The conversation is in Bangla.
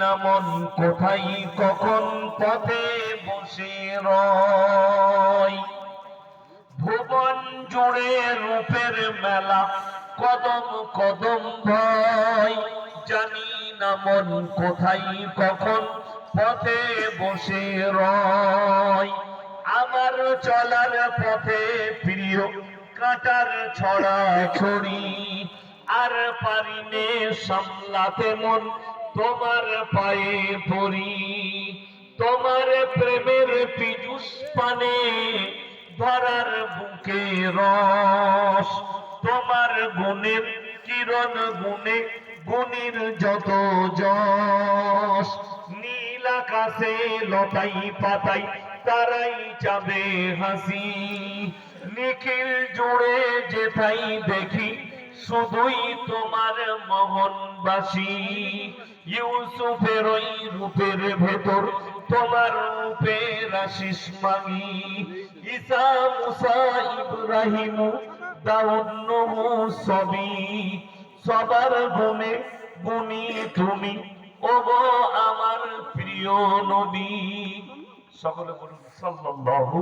না মন কোথায় কখন পথে বসে রয়। ভুবন জুড়ে রূপের মেলা, কদম কদম ভয়। জানি না মন কোথায় কখন পথে বসে রয়। আমার চলার পথে প্রিয় কাঁটার ছড়া ছড়ি, আর পারিনে সামলাতে মন তোমার পায়ে পড়ি। তোমার প্রেমের পীযুষ পানে ধরার বুকে রস, তোমার গুণের কিরণ গুণে গুণীর যত যশ। নীল আকাশে লতাই পাতাই তারাই যাবে হাসি, নিখিল জুড়ে যেথাই দেখি শুধুই তোমার মোহনবাসী। ইউসুফের ওই রূপের ভেতর তোমার রূপের আশিস মাগি। ঈসা মুসা ইব্রাহিম দাউদ নূহ সবই, সবার গুণে গুণী তুমি, ওগো আমার প্রিয় নবী। সকলে বলুন সাল্লাল্লাহু